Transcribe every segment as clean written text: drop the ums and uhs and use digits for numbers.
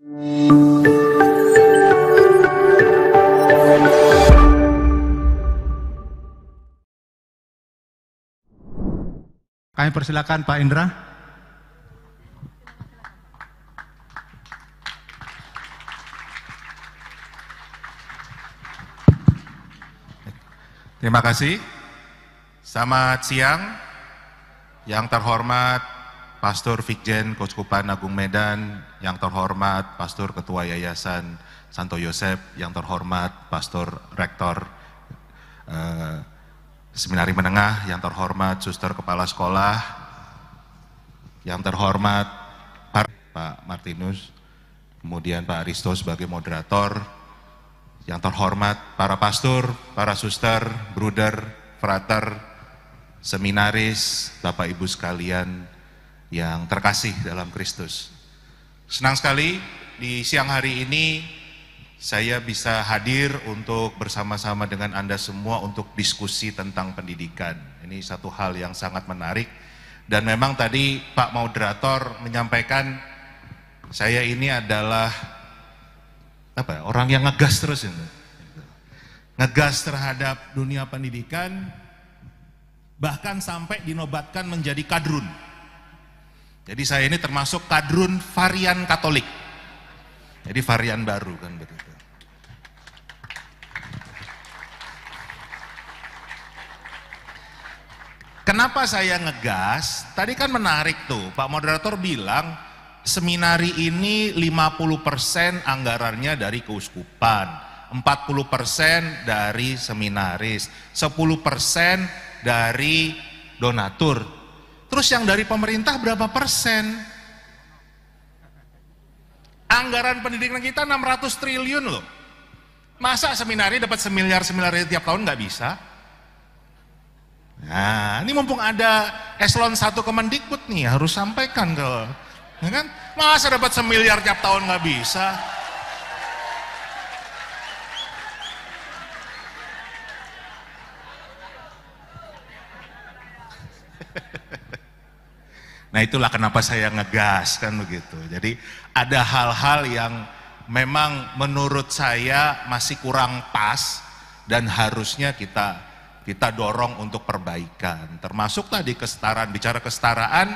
Kami persilakan Pak Indra. Terima kasih. Selamat siang, yang terhormat Pastor Vikjen Keuskupan Agung Medan, yang terhormat Pastor Ketua Yayasan Santo Yosef, yang terhormat Pastor Rektor Seminari Menengah, yang terhormat Suster Kepala Sekolah, yang terhormat Pak Martinus, kemudian Pak Aristo sebagai moderator, yang terhormat para pastor, para suster, bruder, frater, seminaris, Bapak Ibu sekalian yang terkasih dalam Kristus. Senang sekali di siang hari ini saya bisa hadir untuk bersama-sama dengan Anda semua untuk diskusi tentang pendidikan. Ini satu hal yang sangat menarik. Dan memang tadi Pak Moderator menyampaikan saya ini adalah orang yang ngegas terus ini. Ngegas terhadap dunia pendidikan, bahkan sampai dinobatkan menjadi kadrun. Jadi saya ini termasuk kadrun varian Katolik. Jadi varian baru kan begitu. Kenapa saya ngegas? Tadi kan menarik tuh, Pak Moderator bilang seminari ini 50% anggarannya dari keuskupan, 40% dari seminaris, 10% dari donatur. Terus yang dari pemerintah berapa persen? Anggaran pendidikan kita 600 triliun loh. Masa seminari dapat semiliar tiap tahun nggak bisa? Nah, ini mumpung ada eselon 1 Kemendikbud nih, harus sampaikan ke, ya kan? Masa dapat semiliar tiap tahun nggak bisa? Nah itulah kenapa saya ngegas kan begitu. Jadi ada hal-hal yang memang menurut saya masih kurang pas dan harusnya kita dorong untuk perbaikan. Termasuk tadi kesetaraan, bicara kesetaraan,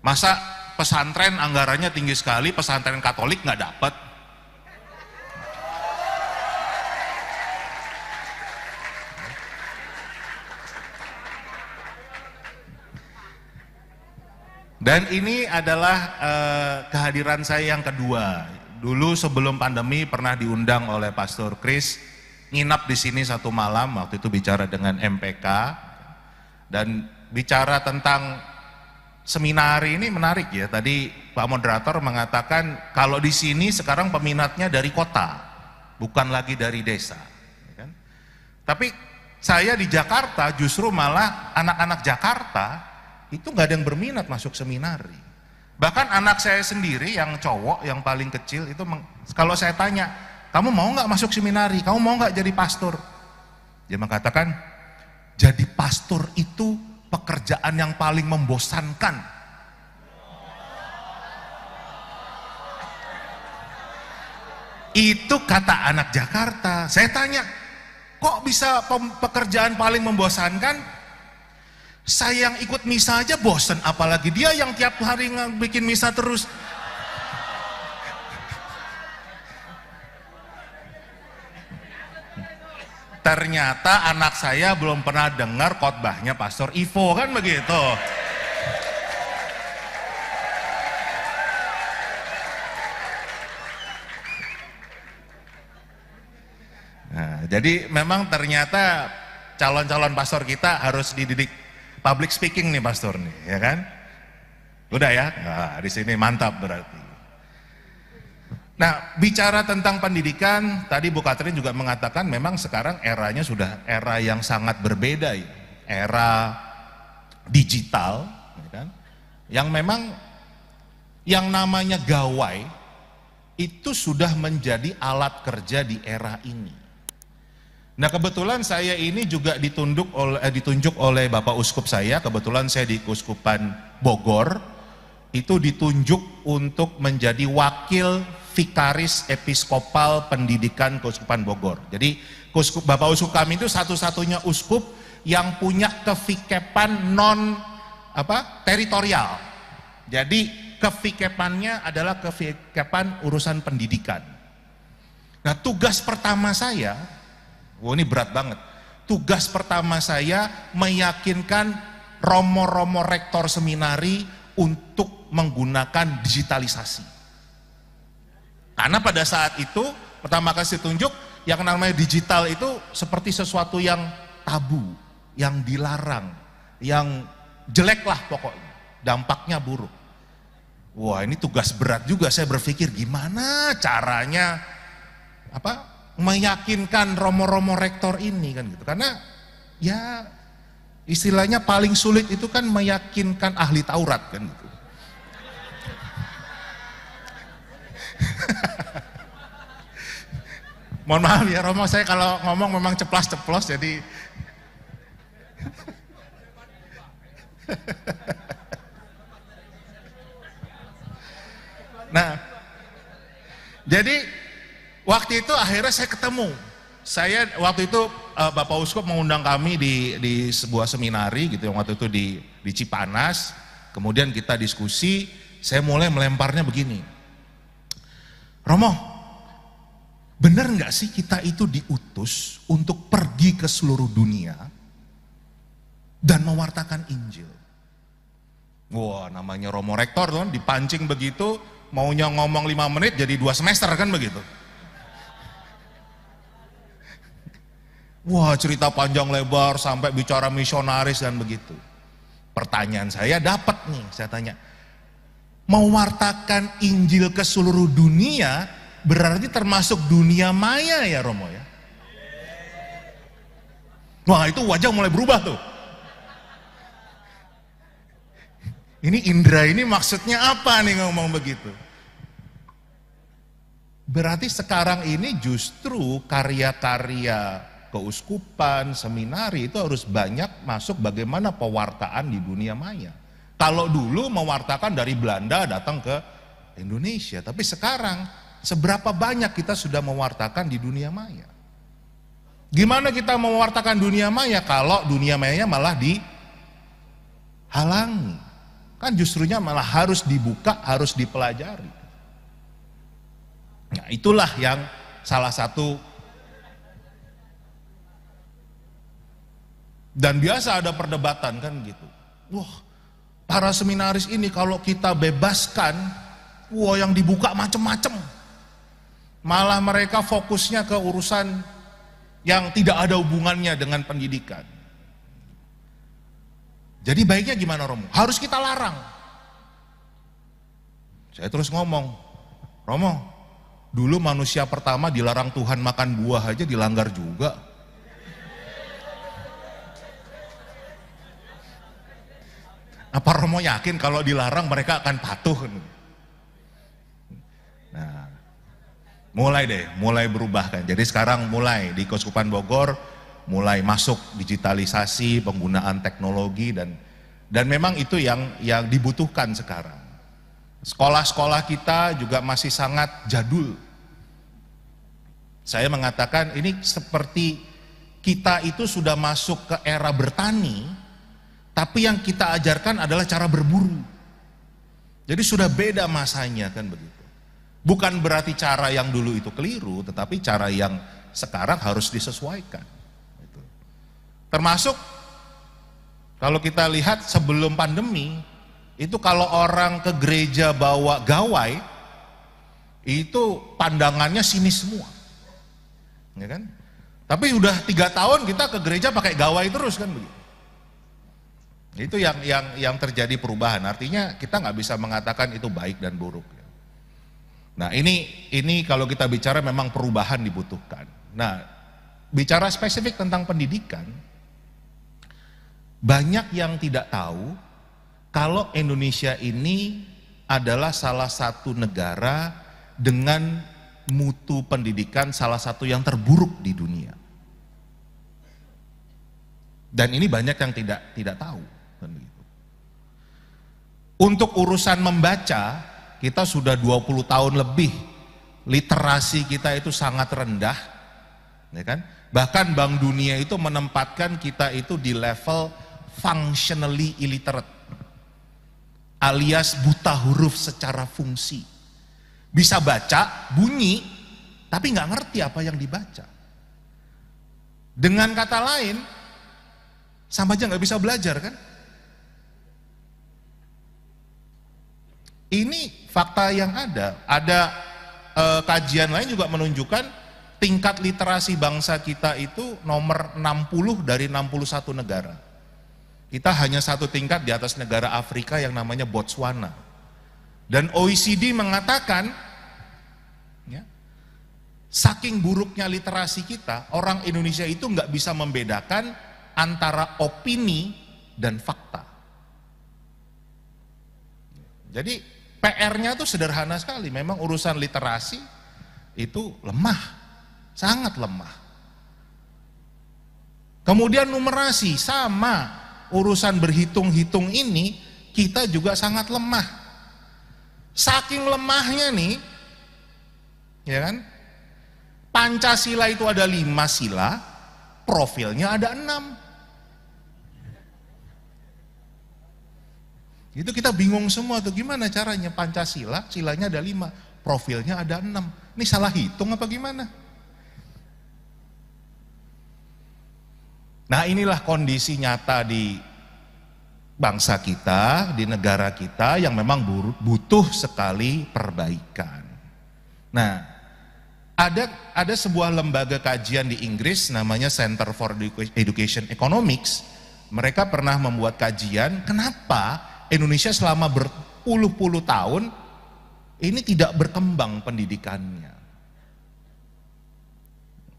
masa pesantren anggarannya tinggi sekali, pesantren Katolik nggak dapat. Dan ini adalah kehadiran saya yang kedua. Dulu sebelum pandemi pernah diundang oleh Pastor Chris, nginap di sini satu malam, waktu itu bicara dengan MPK, dan bicara tentang seminari ini menarik ya. Tadi Pak Moderator mengatakan kalau di sini sekarang peminatnya dari kota, bukan lagi dari desa. Ya kan? Tapi saya di Jakarta justru malah anak-anak Jakarta itu nggak ada yang berminat masuk seminari. Bahkan anak saya sendiri yang cowok, yang paling kecil itu kalau saya tanya, kamu mau nggak masuk seminari? Kamu mau nggak jadi pastor? Dia mengatakan, jadi pastor itu pekerjaan yang paling membosankan. Itu kata anak Jakarta. Saya tanya, kok bisa pekerjaan paling membosankan? Saya yang ikut misa aja bosen, apalagi dia yang tiap hari bikin misa terus. Ternyata anak saya belum pernah dengar khotbahnya Pastor Ivo, kan begitu. Nah, jadi memang ternyata calon-calon pastor kita harus dididik public speaking nih pastor nih, ya kan? Udah ya, nah, di sini mantap berarti. Nah, bicara tentang pendidikan, tadi Bu Katrin juga mengatakan memang sekarang eranya sudah era yang sangat berbeda ya. Era digital, ya kan? Yang memang yang namanya gawai itu sudah menjadi alat kerja di era ini. Nah kebetulan saya ini juga ditunjuk oleh Bapak Uskup saya, kebetulan saya di Keuskupan Bogor, itu ditunjuk untuk menjadi wakil vikaris episkopal pendidikan Keuskupan Bogor. Jadi Bapak Uskup kami itu satu-satunya uskup yang punya kevikepan teritorial. Jadi kevikepannya adalah kevikepan urusan pendidikan. Nah, tugas pertama saya, ini berat banget. Tugas pertama saya meyakinkan romo-romo rektor seminari untuk menggunakan digitalisasi. Karena pada saat itu pertama kali ditunjuk yang namanya digital itu seperti sesuatu yang tabu, yang dilarang, yang jelek lah pokoknya, dampaknya buruk. Wah, ini tugas berat juga. Saya berpikir gimana caranya meyakinkan romo-romo rektor ini kan gitu. Karena ya istilahnya paling sulit itu kan meyakinkan ahli Taurat kan gitu. Mohon maaf ya Romo, saya kalau ngomong memang ceplas-ceplos jadi nah, jadi waktu itu akhirnya saya ketemu. Saya waktu itu Bapak Uskup mengundang kami di sebuah seminari gitu, waktu itu di Cipanas. Kemudian kita diskusi, saya mulai melemparnya begini. Romo, benar nggak sih kita itu diutus untuk pergi ke seluruh dunia dan mewartakan Injil? Wah, namanya Romo Rektor tuh dipancing begitu, maunya ngomong 5 menit jadi 2 semester kan begitu. Wah, cerita panjang lebar sampai bicara misionaris dan begitu. Pertanyaan saya dapat nih, saya tanya, mewartakan Injil ke seluruh dunia berarti termasuk dunia maya ya Romo ya? Wah, itu wajah mulai berubah tuh. Ini Indra ini maksudnya apa nih ngomong begitu? Berarti sekarang ini justru karya-karya keuskupan, seminari itu harus banyak masuk bagaimana pewartaan di dunia maya. Kalau dulu mewartakan dari Belanda datang ke Indonesia, tapi sekarang seberapa banyak kita sudah mewartakan di dunia maya? Gimana kita mewartakan dunia maya kalau dunia mayanya malah dihalangi? Kan justrunya malah harus dibuka, harus dipelajari. Nah, itulah yang salah satu. Dan biasa ada perdebatan kan gitu. Wah, para seminaris ini kalau kita bebaskan, wah yang dibuka macem-macem. Malah mereka fokusnya ke urusan yang tidak ada hubungannya dengan pendidikan. Jadi baiknya gimana Romo? Harus kita larang. Saya terus ngomong, Romo, dulu manusia pertama dilarang Tuhan makan buah aja dilanggar juga. Apa Romo yakin kalau dilarang mereka akan patuh? Nah, mulai berubah kan. Jadi sekarang mulai di Keuskupan Bogor mulai masuk digitalisasi, penggunaan teknologi dan memang itu yang dibutuhkan sekarang. Sekolah-sekolah kita juga masih sangat jadul. Saya mengatakan ini seperti kita itu sudah masuk ke era bertani, tapi yang kita ajarkan adalah cara berburu. Jadi sudah beda masanya kan begitu. Bukan berarti cara yang dulu itu keliru, tetapi cara yang sekarang harus disesuaikan. Termasuk kalau kita lihat sebelum pandemi, itu kalau orang ke gereja bawa gawai, itu pandangannya sinis semua. Ya kan? Tapi udah 3 tahun kita ke gereja pakai gawai terus kan begitu. Itu yang terjadi perubahan. Artinya kita nggak bisa mengatakan itu baik dan buruk. Nah ini kalau kita bicara memang perubahan dibutuhkan. Nah bicara spesifik tentang pendidikan, banyak yang tidak tahu kalau Indonesia ini adalah salah satu negara dengan mutu pendidikan salah satu yang terburuk di dunia. Dan ini banyak yang tidak tahu. Untuk urusan membaca, kita sudah 20 tahun lebih, literasi kita itu sangat rendah, ya kan? Bahkan Bank Dunia itu menempatkan kita itu di level functionally illiterate, alias buta huruf secara fungsi. Bisa baca, bunyi, tapi nggak ngerti apa yang dibaca. Dengan kata lain, sama aja nggak bisa belajar kan? Ini fakta yang ada. Kajian lain juga menunjukkan tingkat literasi bangsa kita itu nomor 60 dari 61 negara. Kita hanya satu tingkat di atas negara Afrika yang namanya Botswana. Dan OECD mengatakan, ya, saking buruknya literasi kita, orang Indonesia itu nggak bisa membedakan antara opini dan fakta. Jadi PR-nya tuh sederhana sekali, memang urusan literasi itu lemah, sangat lemah. Kemudian numerasi, sama, urusan berhitung-hitung ini kita juga sangat lemah. Saking lemahnya nih, ya kan, Pancasila itu ada 5 sila, profilnya ada 6. Itu kita bingung semua tuh, gimana caranya Pancasila, silanya ada 5, profilnya ada 6. Ini salah hitung apa gimana? Nah, inilah kondisi nyata di bangsa kita, di negara kita yang memang butuh sekali perbaikan. Nah, ada sebuah lembaga kajian di Inggris namanya Center for Education Economics. Mereka pernah membuat kajian kenapa Indonesia selama berpuluh-puluh tahun ini tidak berkembang pendidikannya.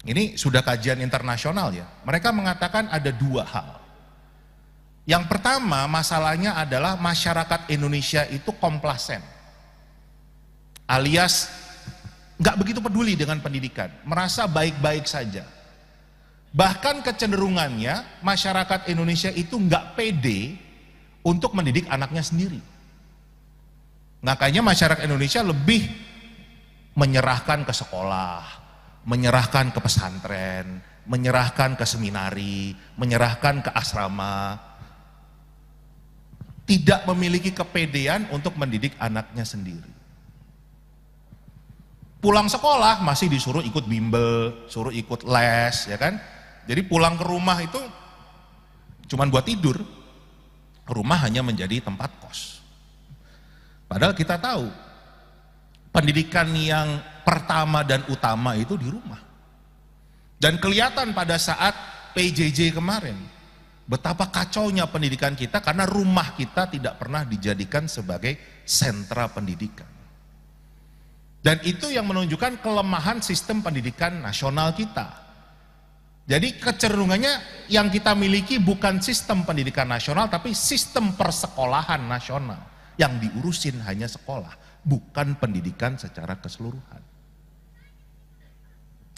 Ini sudah kajian internasional ya. Mereka mengatakan ada 2 hal. Yang pertama, masalahnya adalah masyarakat Indonesia itu komplasen, alias nggak begitu peduli dengan pendidikan, merasa baik-baik saja. Bahkan kecenderungannya masyarakat Indonesia itu nggak pede untuk mendidik anaknya sendiri. Makanya masyarakat Indonesia lebih menyerahkan ke sekolah, menyerahkan ke pesantren, menyerahkan ke seminari, menyerahkan ke asrama. Tidak memiliki kepedean untuk mendidik anaknya sendiri. Pulang sekolah masih disuruh ikut bimbel, suruh ikut les, ya kan? Jadi pulang ke rumah itu cuman buat tidur. Rumah hanya menjadi tempat kos. Padahal kita tahu pendidikan yang pertama dan utama itu di rumah. Dan kelihatan pada saat PJJ kemarin betapa kacaunya pendidikan kita karena rumah kita tidak pernah dijadikan sebagai sentra pendidikan. Dan itu yang menunjukkan kelemahan sistem pendidikan nasional kita. Jadi kecenderungannya yang kita miliki bukan sistem pendidikan nasional, tapi sistem persekolahan nasional. Yang diurusin hanya sekolah, bukan pendidikan secara keseluruhan.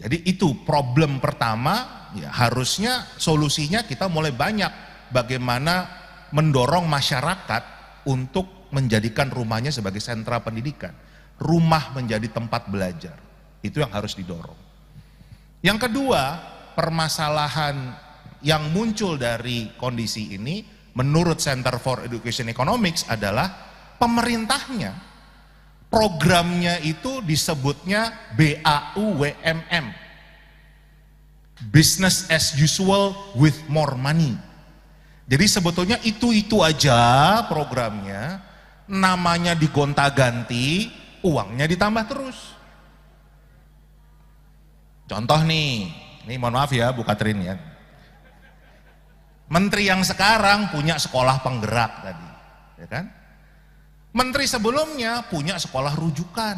Jadi itu problem pertama, ya harusnya solusinya kita mulai banyak bagaimana mendorong masyarakat untuk menjadikan rumahnya sebagai sentra pendidikan. Rumah menjadi tempat belajar, itu yang harus didorong. Yang kedua, permasalahan yang muncul dari kondisi ini menurut Center for Education Economics adalah pemerintahnya, programnya itu disebutnya BAUWMM, Business as Usual with More Money. Jadi sebetulnya itu aja programnya, namanya digonta-ganti, uangnya ditambah terus. Contoh nih, ini mohon maaf ya Bu Katrin ya. Menteri yang sekarang punya sekolah penggerak tadi, ya kan? Menteri sebelumnya punya sekolah rujukan.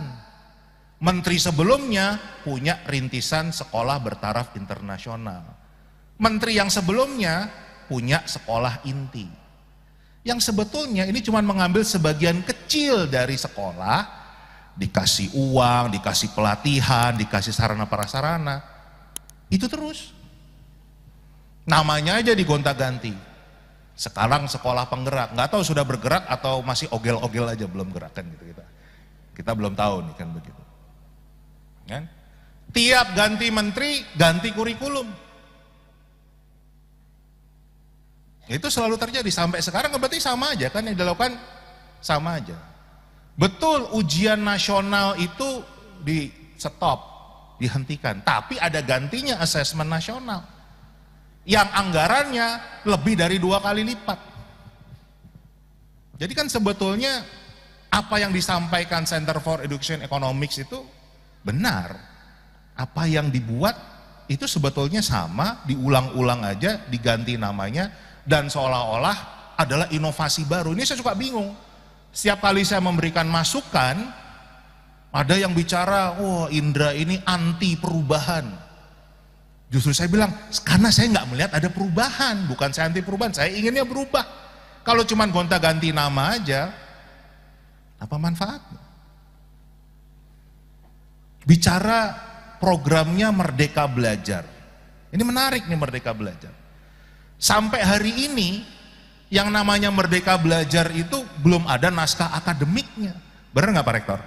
Menteri sebelumnya punya rintisan sekolah bertaraf internasional. Menteri yang sebelumnya punya sekolah inti. Yang sebetulnya ini cuma mengambil sebagian kecil dari sekolah, dikasih uang, dikasih pelatihan, dikasih sarana prasarana. Itu terus. Namanya aja digonta-ganti. Sekarang sekolah penggerak, nggak tahu sudah bergerak atau masih ogel-ogel aja belum gerak kan gitu kita belum tahu nih kan begitu. Kan? Tiap ganti menteri ganti kurikulum. Itu selalu terjadi sampai sekarang, berarti sama aja kan yang dilakukan sama aja. Betul ujian nasional itu di stop, dihentikan, tapi ada gantinya asesmen nasional yang anggarannya lebih dari 2 kali lipat. Jadi kan sebetulnya apa yang disampaikan Center for Education Economics itu benar. Apa yang dibuat itu sebetulnya sama, diulang-ulang aja, diganti namanya, dan seolah-olah adalah inovasi baru. Ini saya suka bingung. Setiap kali saya memberikan masukan, ada yang bicara, wah Indra ini anti perubahan. Justru saya bilang, karena saya nggak melihat ada perubahan, bukan saya anti perubahan, saya inginnya berubah. Kalau cuma gonta-ganti nama aja, apa manfaatnya? Bicara programnya Merdeka Belajar. Ini menarik nih Merdeka Belajar. Sampai hari ini, yang namanya Merdeka Belajar itu belum ada naskah akademiknya. Benar nggak Pak Rektor?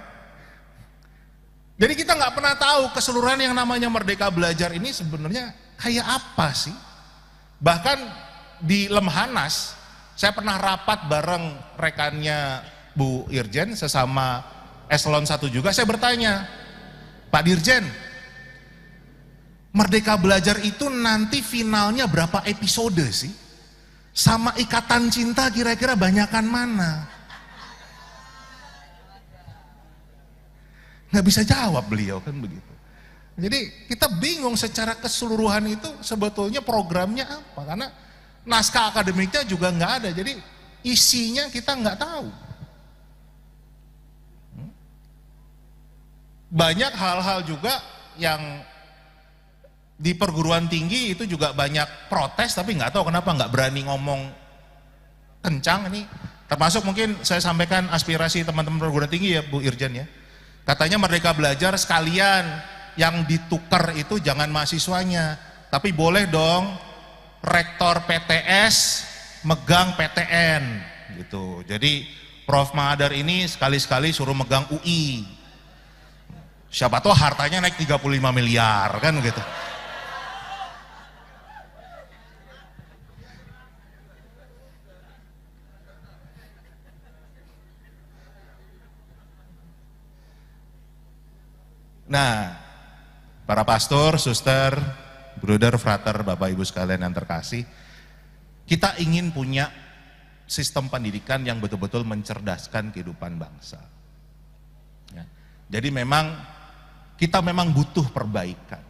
Jadi kita nggak pernah tahu keseluruhan yang namanya Merdeka Belajar ini sebenarnya kayak apa sih. Bahkan di Lemhanas, saya pernah rapat bareng rekannya Bu Irjen, sesama Eselon 1 juga, saya bertanya, Pak Dirjen, Merdeka Belajar itu nanti finalnya berapa episode sih? Sama Ikatan Cinta kira-kira banyakan mana? Nggak bisa jawab beliau kan begitu. Jadi kita bingung secara keseluruhan itu sebetulnya programnya apa, karena naskah akademiknya juga nggak ada, jadi isinya kita nggak tahu. Banyak hal-hal juga yang di perguruan tinggi itu juga banyak protes, tapi nggak tahu kenapa nggak berani ngomong kencang. Ini termasuk mungkin saya sampaikan aspirasi teman-teman perguruan tinggi ya Bu Irjen ya. Katanya Merdeka Belajar sekalian yang ditukar itu jangan mahasiswanya, tapi boleh dong rektor PTS megang PTN gitu. Jadi Prof Mahadar ini sekali-sekali suruh megang UI. Siapa tahu hartanya naik 35 miliar kan gitu. Nah, para pastor, suster, bruder, frater, bapak ibu sekalian yang terkasih, kita ingin punya sistem pendidikan yang betul-betul mencerdaskan kehidupan bangsa. Ya. Jadi kita memang butuh perbaikan.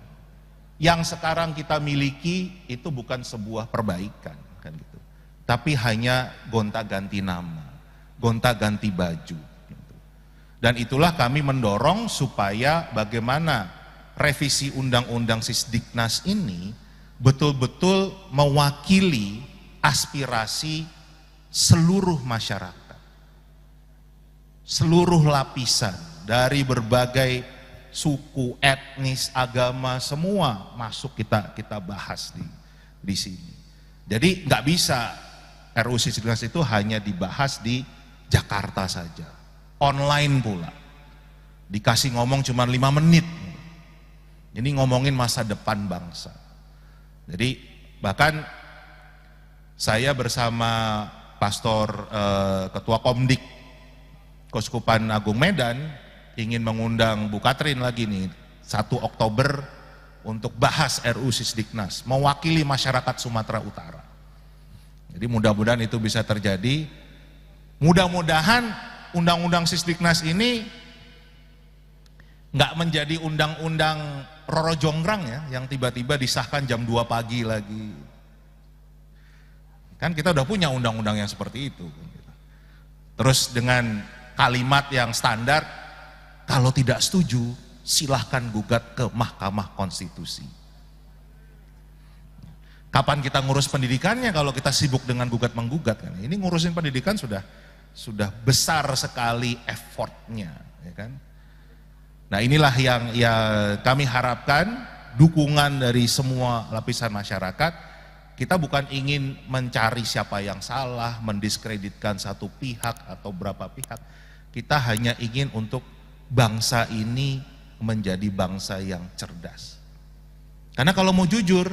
Yang sekarang kita miliki itu bukan sebuah perbaikan, kan gitu. Tapi hanya gonta-ganti nama, gonta-ganti baju. Dan itulah kami mendorong supaya bagaimana revisi Undang-Undang Sisdiknas ini betul-betul mewakili aspirasi seluruh masyarakat, seluruh lapisan dari berbagai suku, etnis, agama, semua masuk kita bahas di sini. Jadi nggak bisa RUU Sisdiknas itu hanya dibahas di Jakarta saja. Online pula, dikasih ngomong cuma 5 menit, ini ngomongin masa depan bangsa. Jadi bahkan saya bersama Pastor Ketua Komdik Keuskupan Agung Medan ingin mengundang Bu Katrin lagi nih 1 Oktober untuk bahas RUU Sisdiknas, mewakili masyarakat Sumatera Utara. Jadi mudah-mudahan itu bisa terjadi, mudah-mudahan Undang-Undang Sisdiknas ini nggak menjadi undang-undang Roro Jonggrang ya, yang tiba-tiba disahkan jam 2 pagi lagi. Kan kita udah punya undang-undang yang seperti itu. Terus dengan kalimat yang standar, kalau tidak setuju silahkan gugat ke Mahkamah Konstitusi. Kapan kita ngurus pendidikannya kalau kita sibuk dengan gugat-menggugat kan? Ini ngurusin pendidikan sudah besar sekali effortnya, ya kan? Nah inilah yang ya kami harapkan dukungan dari semua lapisan masyarakat Kita bukan ingin mencari siapa yang salah, mendiskreditkan satu pihak atau berapa pihak. Kita hanya ingin untuk bangsa ini menjadi bangsa yang cerdas. Karena kalau mau jujur,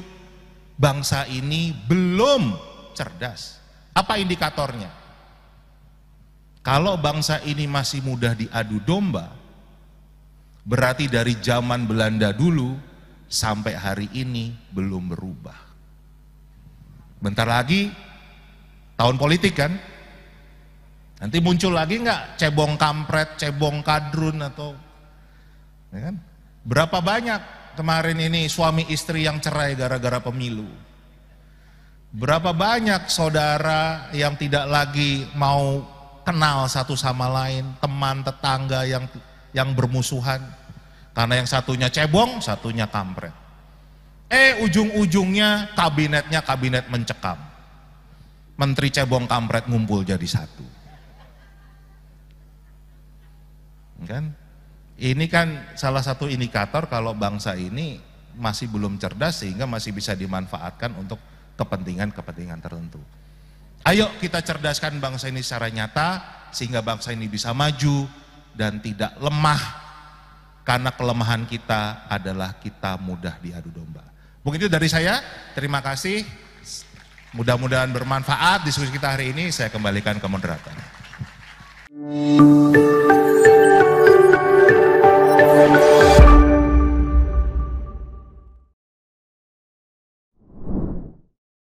bangsa ini belum cerdas. Apa indikatornya? Kalau bangsa ini masih mudah diadu domba, berarti dari zaman Belanda dulu sampai hari ini belum berubah. Bentar lagi tahun politik kan, nanti muncul lagi nggak cebong kampret, cebong kadrun atau, ya kan? Berapa banyak kemarin ini suami istri yang cerai gara-gara pemilu? Berapa banyak saudara yang tidak lagi mau kenal satu sama lain, teman tetangga yang bermusuhan karena yang satunya cebong, satunya kampret. Ujung-ujungnya kabinetnya kabinet mencekam. Menteri cebong kampret ngumpul jadi satu. Kan? Ini kan salah satu indikator kalau bangsa ini masih belum cerdas sehingga masih bisa dimanfaatkan untuk kepentingan-kepentingan tertentu. Ayo kita cerdaskan bangsa ini secara nyata sehingga bangsa ini bisa maju dan tidak lemah, karena kelemahan kita adalah kita mudah diadu domba. Begitu dari saya, terima kasih. Mudah-mudahan bermanfaat diskusi kita hari ini. Saya kembalikan ke moderator.